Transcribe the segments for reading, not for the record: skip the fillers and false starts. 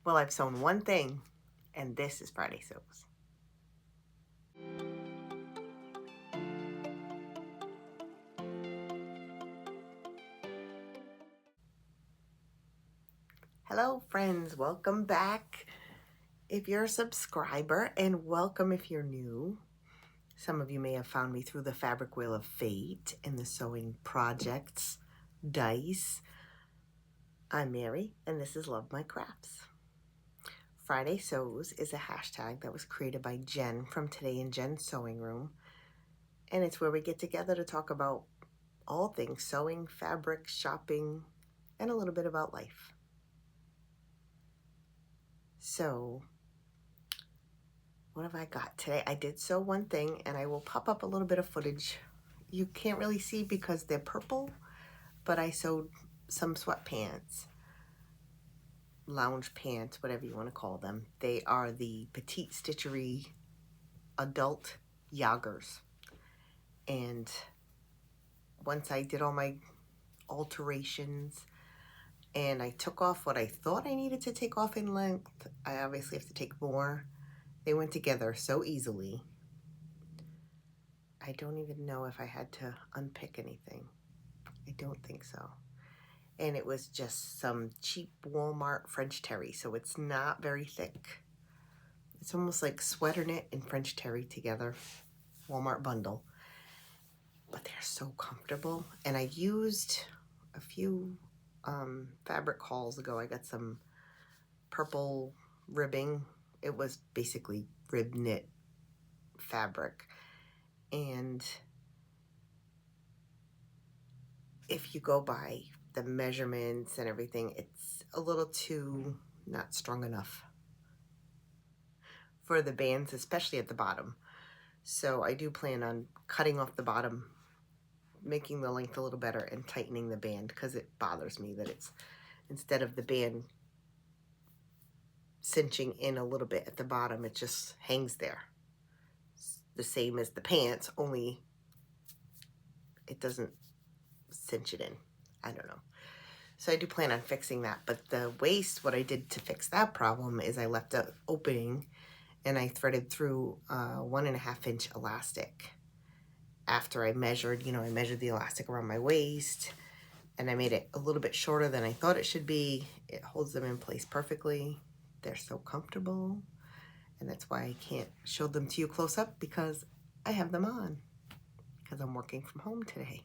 Well, I've sewn one thing, and this is Friday Sews. Hello, friends. Welcome back if you're a subscriber, and welcome if you're new. Some of you may have found me through the Fabric Wheel of Fate and the Sewing Projects Dice. I'm Mary, and this is Love My Crafts. Friday Sews is a hashtag that was created by Jen from Today in Jen's Sewing Room, and it's where we get together to talk about all things sewing, fabric, shopping, and a little bit about life. So, what have I got today? I did sew one thing, and I will pop up a little bit of footage. You can't really see because they're purple, but I sewed some sweatpants, lounge pants, whatever you want to call them. They are the Petite Stitchery adult Yoggers. And once I did all my alterations and I took off what I thought I needed to take off in length, I obviously have to take more. They went together so easily. I don't even know if I had to unpick anything. I don't think so. And it was just some cheap Walmart French terry, so it's not very thick. It's almost like sweater knit and French terry together, Walmart bundle. But they're so comfortable. And I used a few fabric hauls ago. I got some purple ribbing. It was basically rib knit fabric. And if you go by the measurements and everything, it's a little too not strong enough for the bands, especially at the bottom. So I do plan on cutting off the bottom, making the length a little better, and tightening the band, because it bothers me that it's, instead of the band cinching in a little bit at the bottom, it just hangs there. It's the same as the pants, only it doesn't cinch it in. I don't know. So I do plan on fixing that. But the waist, what I did to fix that problem is I left an opening and I threaded through a 1.5 inch elastic. After I measured, I measured the elastic around my waist and I made it a little bit shorter than I thought it should be. It holds them in place perfectly. They're so comfortable. And that's why I can't show them to you close up, because I have them on, because I'm working from home today.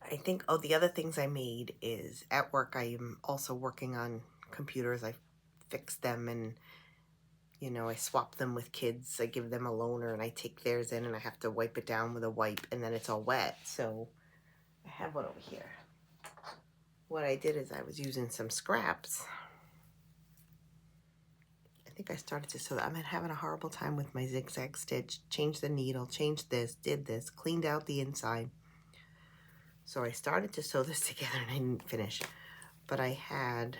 I think, the other things I made is at work, I am also working on computers. I fix them and, I swap them with kids. I give them a loaner and I take theirs in and I have to wipe it down with a wipe and then it's all wet. So I have one over here. What I did is I was using some scraps. I think I started to sew that. I'm having a horrible time with my zigzag stitch. Changed the needle, changed this, did this, cleaned out the inside. So I started to sew this together and I didn't finish. But I had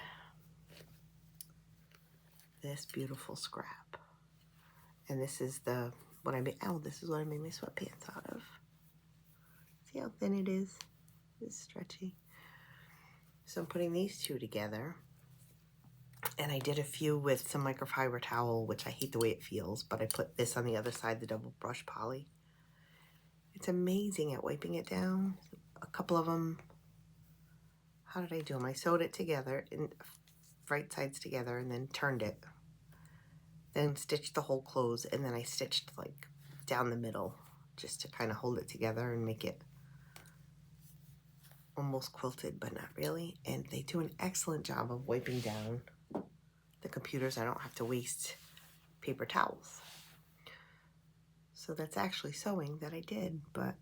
this beautiful scrap. And this is what I made. Oh, this is what I made my sweatpants out of. See how thin it is? It's stretchy. So I'm putting these two together. And I did a few with some microfiber towel, which I hate the way it feels, but I put this on the other side, the double brush poly. It's amazing at wiping it down. A couple of them, how did I do them? I sewed it together, in right sides together, and then turned it. Then stitched the whole close, and then I stitched like down the middle just to kind of hold it together and make it almost quilted, but not really. And they do an excellent job of wiping down the computers. I don't have to waste paper towels. So that's actually sewing that I did, but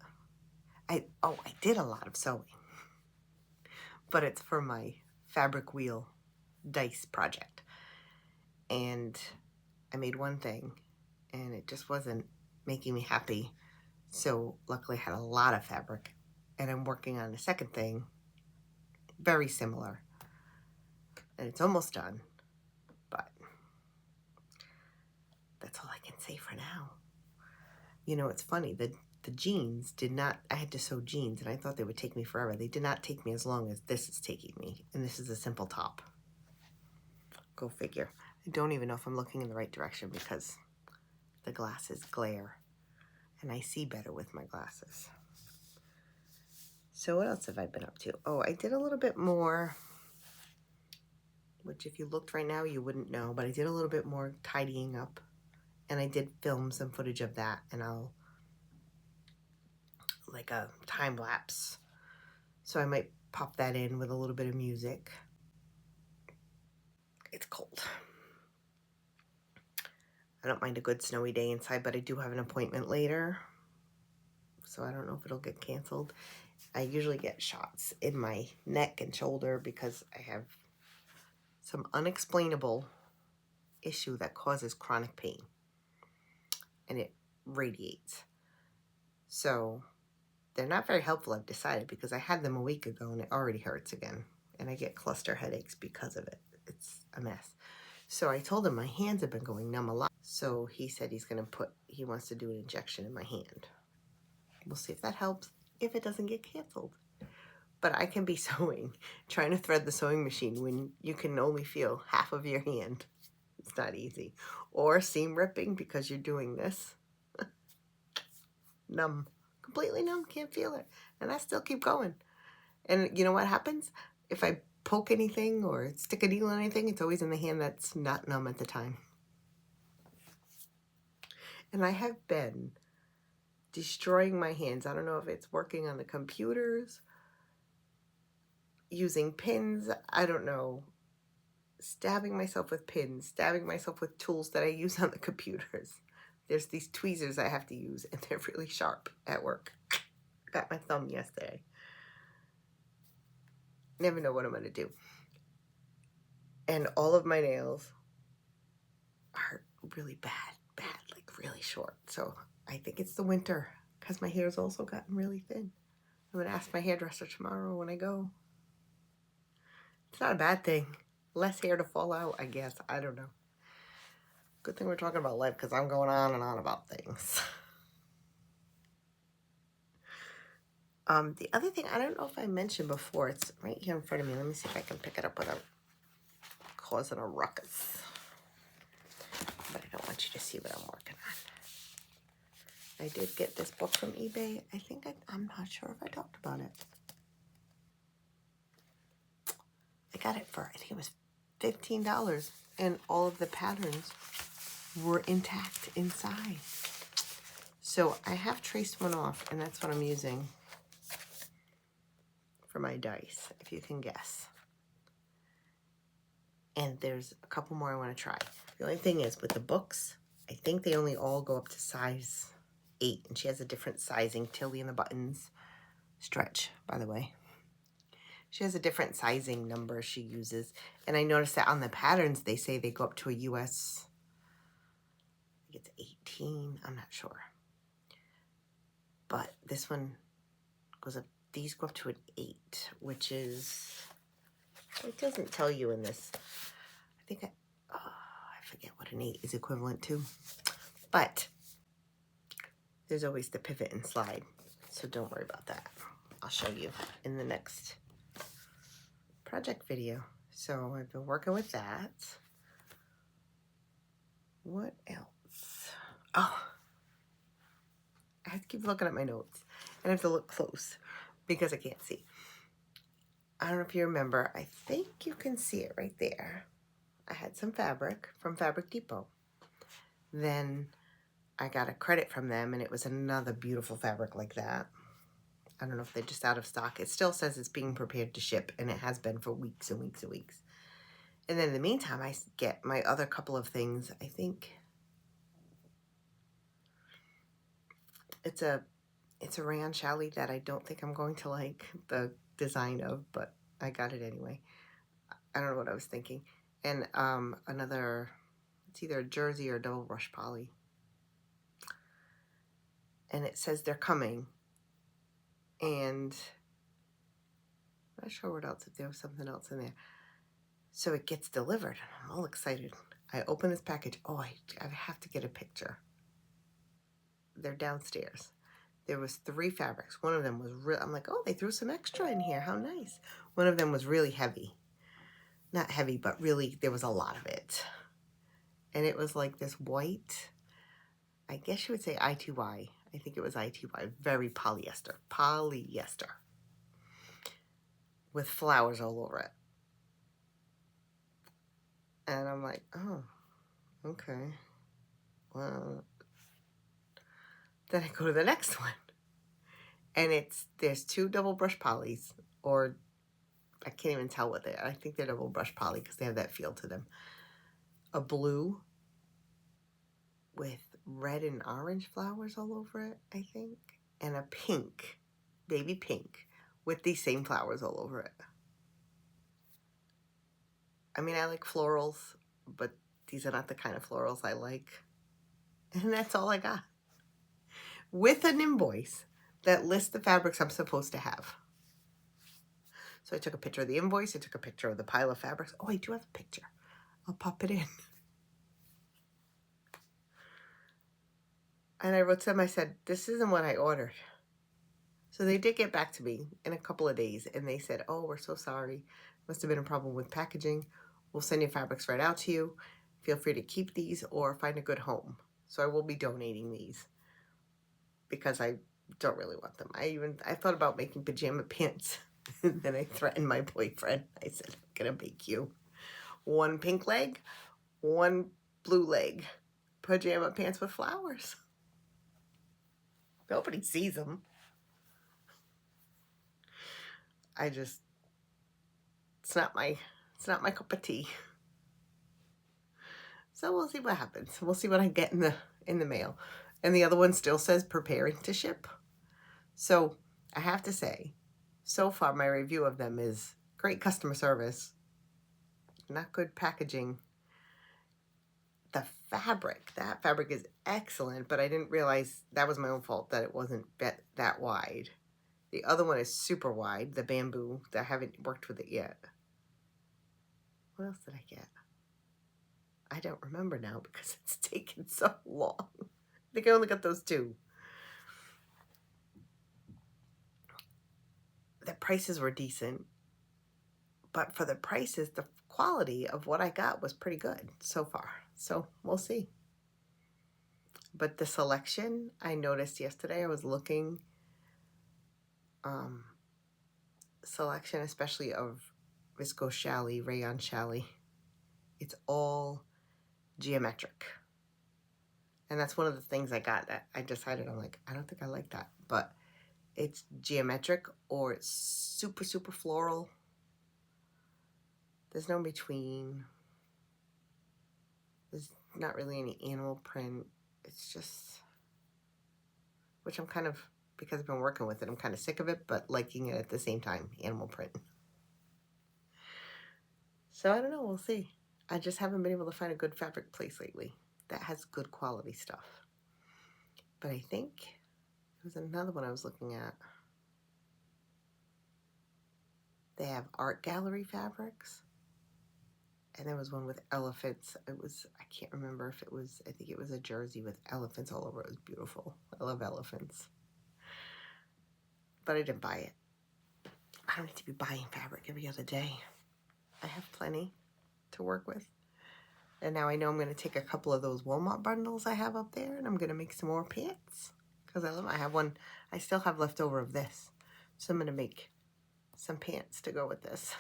I did a lot of sewing, but it's for my fabric wheel dice project. And I made one thing and it just wasn't making me happy. So luckily I had a lot of fabric and I'm working on a second thing, very similar. And it's almost done, but that's all I can say for now. It's funny, the the jeans did not, I had to sew jeans and I thought they would take me forever. They did not take me as long as this is taking me. And this is a simple top. Go figure. I don't even know if I'm looking in the right direction because the glasses glare and I see better with my glasses. So what else have I been up to? Oh, I did a little bit more, which if you looked right now, you wouldn't know, but I did a little bit more tidying up and I did film some footage of that and I'll like a time lapse. So I might pop that in with a little bit of music. It's cold. I don't mind a good snowy day inside, but I do have an appointment later. So I don't know if it'll get canceled. I usually get shots in my neck and shoulder because I have some unexplainable issue that causes chronic pain. And it radiates. So they're not very helpful, I've decided, because I had them a week ago and it already hurts again. And I get cluster headaches because of it. It's a mess. So I told him my hands have been going numb a lot. So he said he wants to do an injection in my hand. We'll see if that helps, if it doesn't get canceled. But I can be sewing, trying to thread the sewing machine when you can only feel half of your hand. It's not easy. Or seam ripping because you're doing this. Numb. Completely numb, can't feel it. And I still keep going. And you know what happens? If I poke anything or stick a needle in anything, it's always in the hand that's not numb at the time. And I have been destroying my hands. I don't know if it's working on the computers, using pins, I don't know, stabbing myself with pins, stabbing myself with tools that I use on the computers. There's these tweezers I have to use and they're really sharp at work. Got my thumb yesterday. Never know what I'm going to do. And all of my nails are really bad, like really short. So I think it's the winter because my hair's also gotten really thin. I'm going to ask my hairdresser tomorrow when I go. It's not a bad thing. Less hair to fall out, I guess. I don't know. Good thing we're talking about life because I'm going on and on about things. The other thing, I don't know if I mentioned before, it's right here in front of me. Let me see if I can pick it up without causing a ruckus. But I don't want you to see what I'm working on. I did get this book from eBay. I'm not sure if I talked about it. I got it for, I think it was $15. And all of the patterns were intact inside. So I have traced one off, and that's what I'm using for my dice, if you can guess. And there's a couple more I want to try. The only thing is with the books, I think they only all go up to size 8, and she has a different sizing. Tilly and the Buttons stretch, by the way. She has a different sizing number she uses, and I noticed that on the patterns they say they go up to a US, I think it's 18, I'm not sure. But this one goes up, these go up to an 8, which is, it doesn't tell you in this. I think I forget what an 8 is equivalent to. But there's always the pivot and slide, so don't worry about that. I'll show you in the next project video. So I've been working with that. What else? Oh, I have to keep looking at my notes. And I have to look close because I can't see. I don't know if you remember. I think you can see it right there. I had some fabric from Fabric Depot. Then I got a credit from them and it was another beautiful fabric like that. I don't know if they're just out of stock. It still says it's being prepared to ship, and it has been for weeks and weeks and weeks. And then in the meantime, I get my other couple of things. I think it's a rayon challis that I don't think I'm going to like the design of, but I got it anyway. I don't know what I was thinking. And another, it's either a jersey or a double brush poly. And it says they're coming. And I'm not sure what else, if there was something else in there. So it gets delivered. I'm all excited. I open this package. Oh, I have to get a picture. They're downstairs. There was 3 fabrics. One of them was real. I'm like, oh, they threw some extra in here. How nice. One of them was really heavy. Not heavy, but really there was a lot of it. And it was like this white, I guess you would say I2Y. I think it was I2Y. Very polyester. Polyester. With flowers all over it. And I'm like, oh, okay. Well, then I go to the next one. And there's 2 double brush polys, or I can't even tell what they are. I think they're double brush poly because they have that feel to them. A blue with red and orange flowers all over it, I think. And a pink, baby pink, with these same flowers all over it. I mean, I like florals, but these are not the kind of florals I like. And that's all I got. With an invoice that lists the fabrics I'm supposed to have. So I took a picture of the invoice. I took a picture of the pile of fabrics. Oh, I do have a picture. I'll pop it in. And I wrote to them, I said, this isn't what I ordered. So they did get back to me in a couple of days, and they said, oh, we're so sorry. Must have been a problem with packaging. We'll send your fabrics right out to you. Feel free to keep these or find a good home. So I will be donating these because I don't really want them. I thought about making pajama pants. And then I threatened my boyfriend. I said, I'm going to make you 1 pink leg, 1 blue leg, pajama pants with flowers. Nobody sees them. It's not my cup of tea. So we'll see what happens. We'll see what I get in the mail. And the other one still says preparing to ship. So I have to say, so far my review of them is great customer service, not good packaging. That fabric is excellent, but I didn't realize that was my own fault that it wasn't that wide. The other one is super wide, the bamboo. I haven't worked with it yet. What else did I get? I don't remember now because it's taken so long. I think I only got those 2. The prices were decent, but for the prices, the quality of what I got was pretty good so far. So we'll see. But the selection, I noticed yesterday, I was looking, selection especially of viscose challis, rayon challis. It's all geometric. And that's one of the things I got that I decided, I'm like, I don't think I like that. But it's geometric or it's super, super floral. There's no in between. There's not really any animal print. It's just, which I'm kind of, because I've been working with it, I'm kind of sick of it, but liking it at the same time, animal print. So I don't know, we'll see. I just haven't been able to find a good fabric place lately that has good quality stuff. But I think there was another one I was looking at. They have art gallery fabrics. And there was one with elephants. I can't remember if it was, I think it was a jersey with elephants all over. It was beautiful. I love elephants. But I didn't buy it. I don't need to be buying fabric every other day. I have plenty to work with. And now I know I'm going to take a couple of those Walmart bundles I have up there and I'm going to make some more pants. Because I have one, I still have left over of this. So I'm going to make some pants to go with this.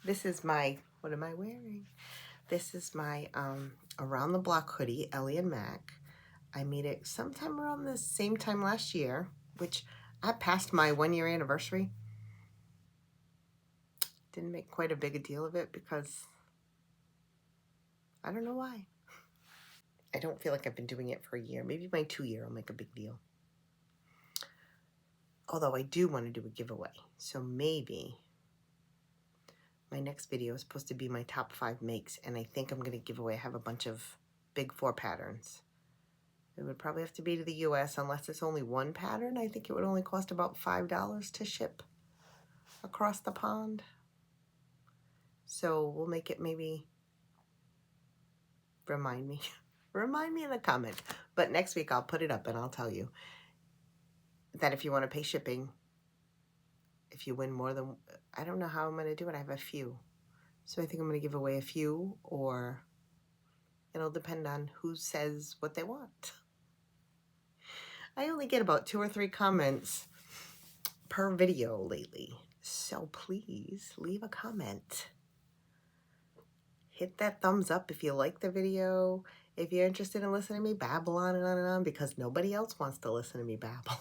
This is my, what am I wearing? This is my Around the Block hoodie, Ellie and Mac. I made it sometime around the same time last year, which I passed my 1-year anniversary. Didn't make quite a big a deal of it because I don't know why. I don't feel like I've been doing it for a year. Maybe my 2-year will make a big deal. Although I do want to do a giveaway. So maybe my next video is supposed to be my top 5 makes. And I think I'm going to give away, I have a bunch of big 4 patterns. It would probably have to be to the US unless it's only 1 pattern. I think it would only cost about $5 to ship across the pond. So we'll make it maybe, remind me in the comment. But next week I'll put it up and I'll tell you. that if you want to pay shipping, if you win more than, I don't know how I'm going to do it. I have a few. So I think I'm going to give away a few, or it'll depend on who says what they want. I only get about 2 or 3 comments per video lately. So please leave a comment. Hit that thumbs up if you like the video. If you're interested in listening to me babble on and on and on, because nobody else wants to listen to me babble.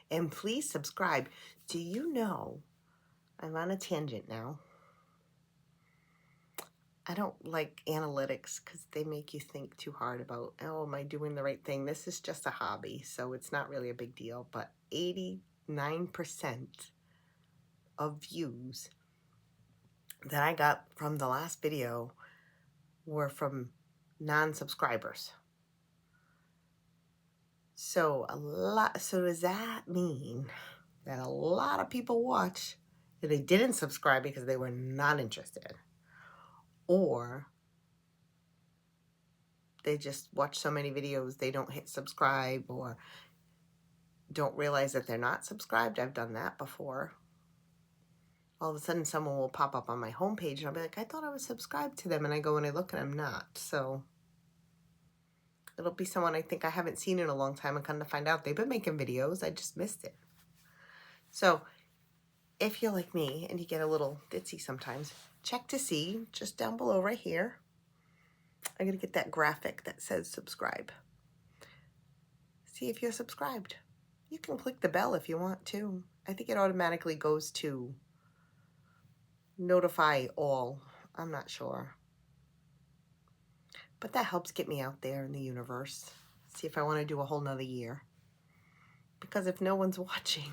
And please subscribe. Do you know, I'm on a tangent now. I don't like analytics because they make you think too hard about, oh, am I doing the right thing? This is just a hobby, so it's not really a big deal. But 89% of views that I got from the last video were from non-subscribers. So does that mean that a lot of people watch and they didn't subscribe because they were not interested? Or they just watch so many videos they don't hit subscribe, or don't realize that they're not subscribed? I've done that before. All of a sudden someone will pop up on my homepage and I'll be like, I thought I was subscribed to them, and I go and I look and I'm not. So it'll be someone I think I haven't seen in a long time, and come to find out they've been making videos, I just missed it. So if you're like me and you get a little ditzy sometimes, check to see just down below right here. I'm going to get that graphic that says subscribe. See if you're subscribed. You can click the bell if you want to. I think it automatically goes to notify all. I'm not sure. But that helps get me out there in the universe. See if I want to do a whole nother year. Because if no one's watching,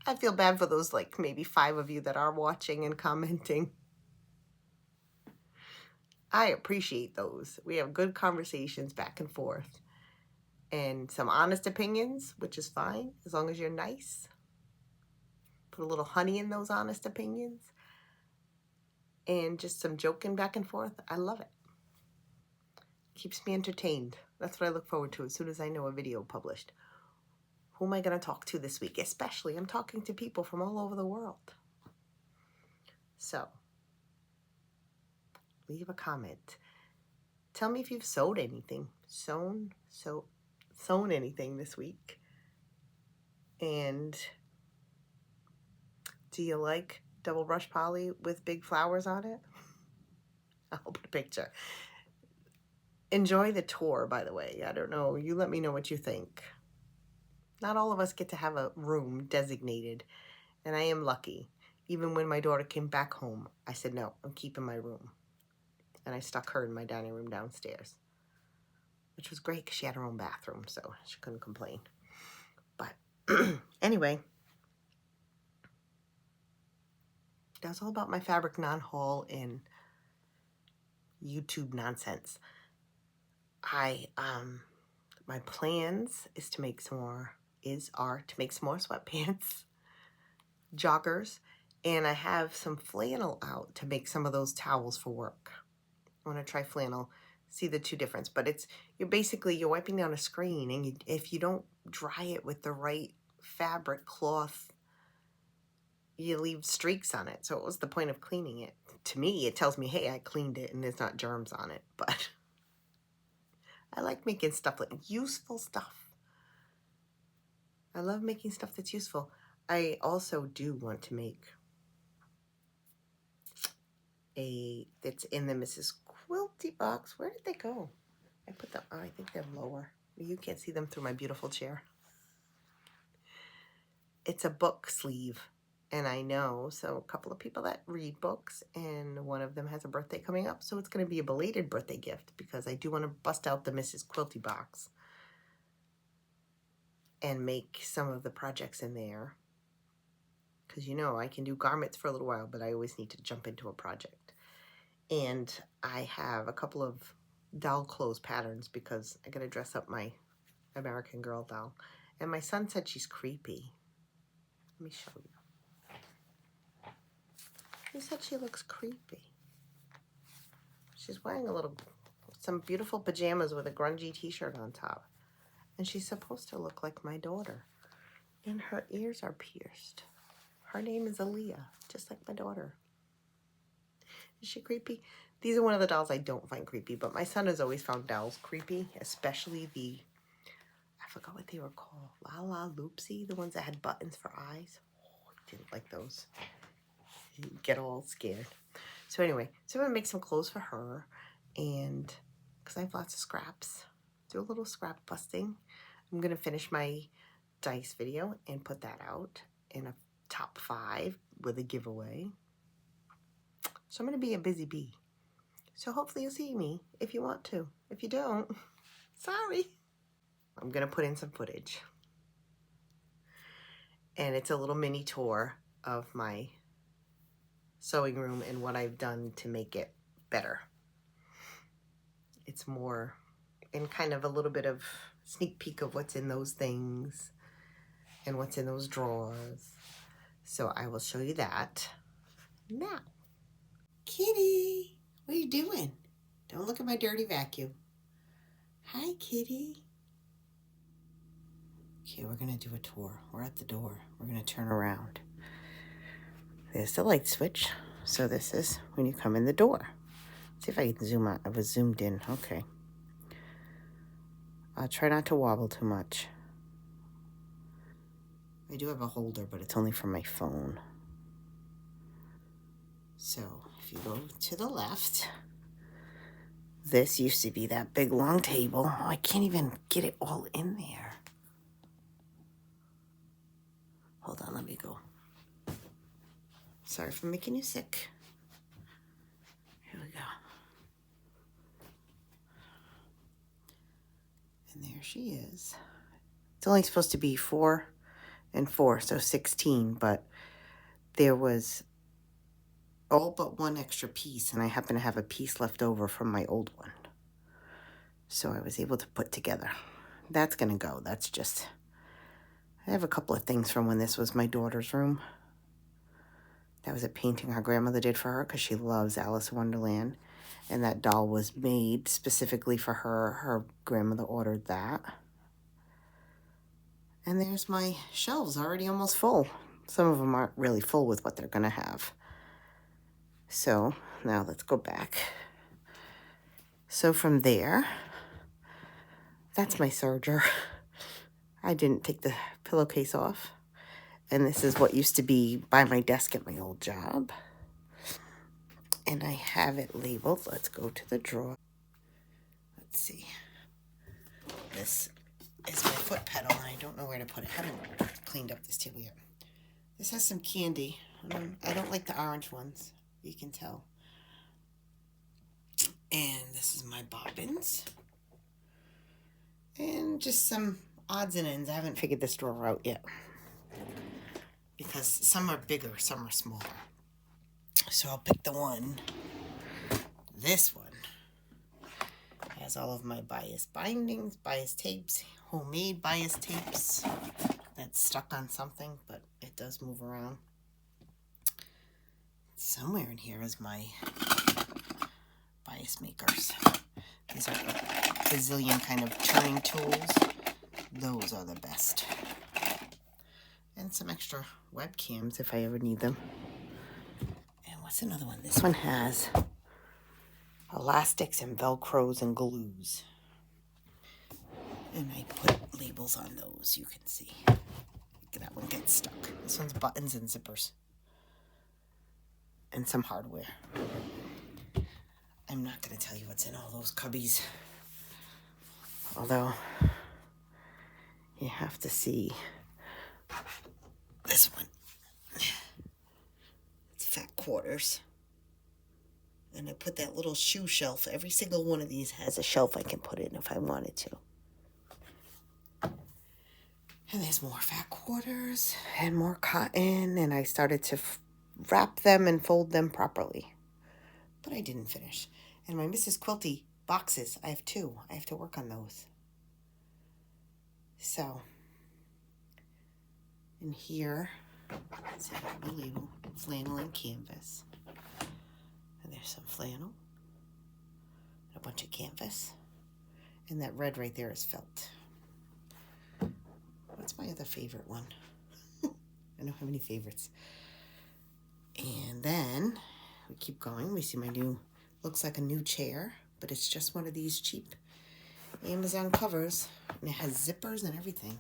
I feel bad for those like maybe 5 of you that are watching and commenting. I appreciate those. We have good conversations back and forth. And some honest opinions, which is fine, as long as you're nice. Put a little honey in those honest opinions. And just some joking back and forth. I love it. Keeps me entertained. That's what I look forward to as soon as I know a video published. Who am I going to talk to this week? Especially, I'm talking to people from all over the world. So, leave a comment. Tell me if you've sewed anything. Sewn anything this week. And do you like double brush poly with big flowers on it? I'll put a picture. Enjoy the tour, by the way. I don't know. You let me know what you think. Not all of us get to have a room designated, and I am lucky. Even when my daughter came back home, I said, no, I'm keeping my room. And I stuck her in my dining room downstairs, which was great because she had her own bathroom, so she couldn't complain. But anyway, that's all about my fabric non-haul and YouTube nonsense. My plans are to make some more sweatpants, joggers, and I have some flannel out to make some of those towels for work. I want to try flannel, see the 2 difference. But you're wiping down a screen, and if you don't dry it with the right fabric cloth, you leave streaks on it. So what was the point of cleaning it? To me, it tells me, hey, I cleaned it and there's not germs on it. But I like making stuff like useful stuff. I love making stuff that's useful. I also do want to make that's in the Mrs. Quilty box. Where did they go? I put them, I think they're lower. You can't see them through my beautiful chair. It's a book sleeve. And I know, so a couple of people that read books, and one of them has a birthday coming up, so it's going to be a belated birthday gift, because I do want to bust out the Mrs. Quilty box and make some of the projects in there. Because I can do garments for a little while, but I always need to jump into a project. And I have a couple of doll clothes patterns, because I got to dress up my American Girl doll. And my son said she's creepy. Let me show you. He said she looks creepy. She's wearing some beautiful pajamas with a grungy t-shirt on top. And she's supposed to look like my daughter. And her ears are pierced. Her name is Aaliyah, just like my daughter. Is she creepy? These are one of the dolls I don't find creepy, but my son has always found dolls creepy, especially I forgot what they were called. La La Loopsy, the ones that had buttons for eyes. Oh, I didn't like those. He'd get all scared. So anyway, so I'm going to make some clothes for her, and because I have lots of scraps, do a little scrap busting. I'm going to finish my dice video and put that out in a top 5 with a giveaway. So I'm going to be a busy bee. So hopefully you'll see me if you want to. If you don't, sorry. I'm going to put in some footage. And it's a little mini tour of my sewing room and what I've done to make it better. It's more in kind of a little bit of sneak peek of what's in those things and what's in those drawers. So I will show you that now. Kitty, what are you doing? Don't look at my dirty vacuum. Hi, kitty. Okay, we're going to do a tour. We're at the door. We're going to turn around. There's the light switch. So this is when you come in the door. Let's see if I can zoom out. I was zoomed in. Okay. I'll try not to wobble too much. I do have a holder, but it's only for my phone. So if you go to the left, this used to be that big long table. Oh, I can't even get it all in there. Hold on, let me go. Sorry for making you sick. Here we go. And there she is. It's only supposed to be 4 and 4, so 16, but there was all but one extra piece, and I happen to have a piece left over from my old one. So I was able to put together. That's gonna go. That's just, I have a couple of things from when this was my daughter's room. That was a painting her grandmother did for her because she loves Alice in Wonderland. And that doll was made specifically for her. Her grandmother ordered that. And there's my shelves already almost full. Some of them aren't really full with what they're going to have. So now let's go back. So from there, that's my Serger. I didn't take the pillowcase off. And this is what used to be by my desk at my old job. And I have it labeled. Let's go to the drawer. Let's see. This is my foot pedal, and I don't know where to put it. I haven't cleaned up this table yet. This has some candy. I don't like the orange ones. You can tell. And this is my bobbins. And just some odds and ends. I haven't figured this drawer out yet. Because some are bigger, some are smaller. So I'll pick the one. This one has all of my bias bindings, bias tapes, homemade bias tapes that's stuck on something, but it does move around. Somewhere in here is my bias makers. These are a gazillion kind of turning tools. Those are the best. And some extra webcams if I ever need them. And what's another one? This one has elastics and velcros and glues. And I put labels on those, you can see. That one gets stuck. This one's buttons and zippers. And some hardware. I'm not going to tell you what's in all those cubbies. Although, you have to see this one. It's fat quarters. And I put that little shoe shelf. Every single one of these has a shelf I can put in if I wanted to. And there's more fat quarters and more cotton. And I started to wrap them and fold them properly. But I didn't finish. And my Mrs. Quilty boxes, I have 2. I have to work on those. So, in here, let's see, I have a label, flannel and canvas. And there's some flannel, a bunch of canvas, and that red right there is felt. What's my other favorite one? I don't have any favorites. And then we keep going. We see my new, looks like a new chair, but it's just one of these cheap Amazon covers. And it has zippers and everything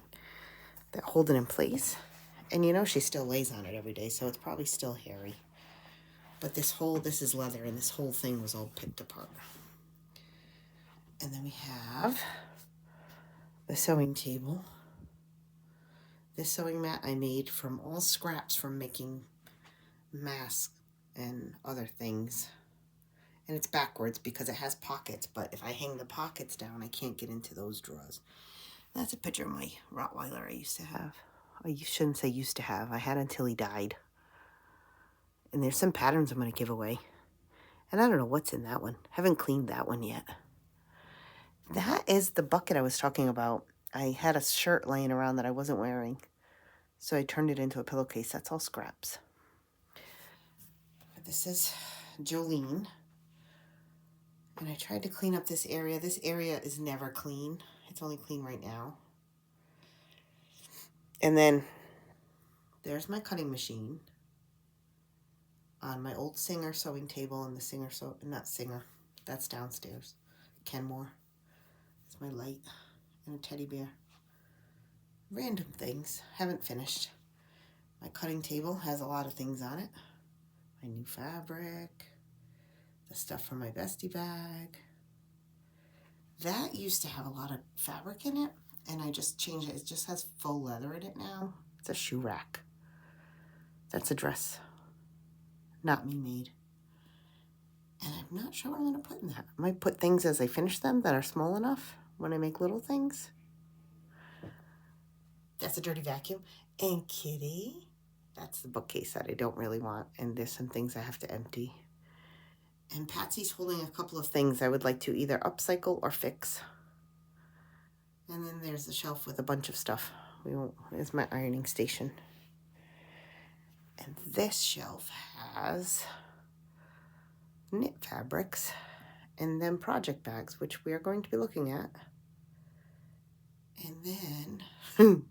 that hold it in place. And you know, she still lays on it every day, so it's probably still hairy. But this is leather, and this whole thing was all picked apart. And then we have the sewing table. This sewing mat I made from all scraps from making masks and other things. And it's backwards because it has pockets, but if I hang the pockets down, I can't get into those drawers. That's a picture of my Rottweiler I used to have. I shouldn't say used to have. I had until he died. And there's some patterns I'm going to give away. And I don't know what's in that one. Haven't cleaned that one yet. That is the bucket I was talking about. I had a shirt laying around that I wasn't wearing, so I turned it into a pillowcase. That's all scraps. This is Jolene. And I tried to clean up this area. This area is never clean. It's only clean right now. And then there's my cutting machine on my old Singer sewing table, and the not Singer, that's downstairs. Kenmore. It's my light and a teddy bear. Random things. Haven't finished. My cutting table has a lot of things on it. My new fabric. The stuff from my bestie bag. That used to have a lot of fabric in it, and I just changed it. It just has faux leather in it now. It's a shoe rack. That's a dress. Not me made. And I'm not sure what I'm going to put in that. I might put things as I finish them that are small enough when I make little things. That's a dirty vacuum. And Kitty, that's the bookcase that I don't really want. And there's some things I have to empty. And Patsy's holding a couple of things I would like to either upcycle or fix. And then there's the shelf with a bunch of stuff. There's my ironing station. And this shelf has knit fabrics and then project bags, which we are going to be looking at. And then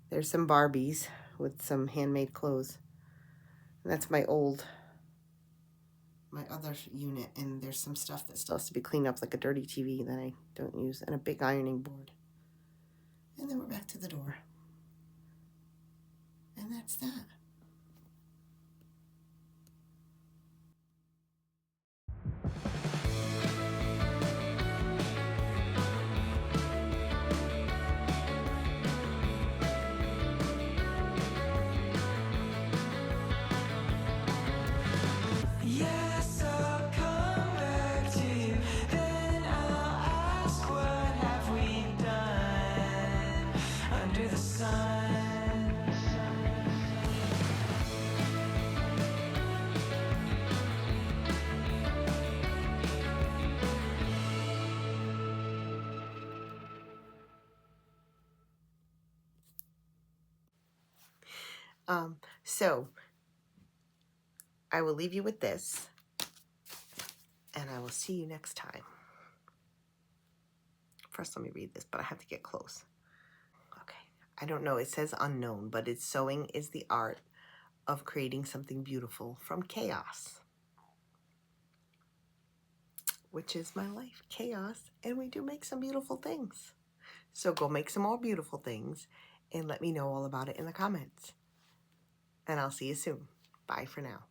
there's some Barbies with some handmade clothes. And that's my other unit, and there's some stuff that still has to be cleaned up, like a dirty TV that I don't use, and a big ironing board. And then we're back to the door. And that's that. Yes, I'll come back to you. Then I'll ask, what have we done under the sun? So I will leave you with this, and I will see you next time. First, let me read this, but I have to get close. Okay. I don't know. It says unknown, but it's sewing is the art of creating something beautiful from chaos, which is my life, chaos, and we do make some beautiful things. So go make some more beautiful things and let me know all about it in the comments. And I'll see you soon. Bye for now.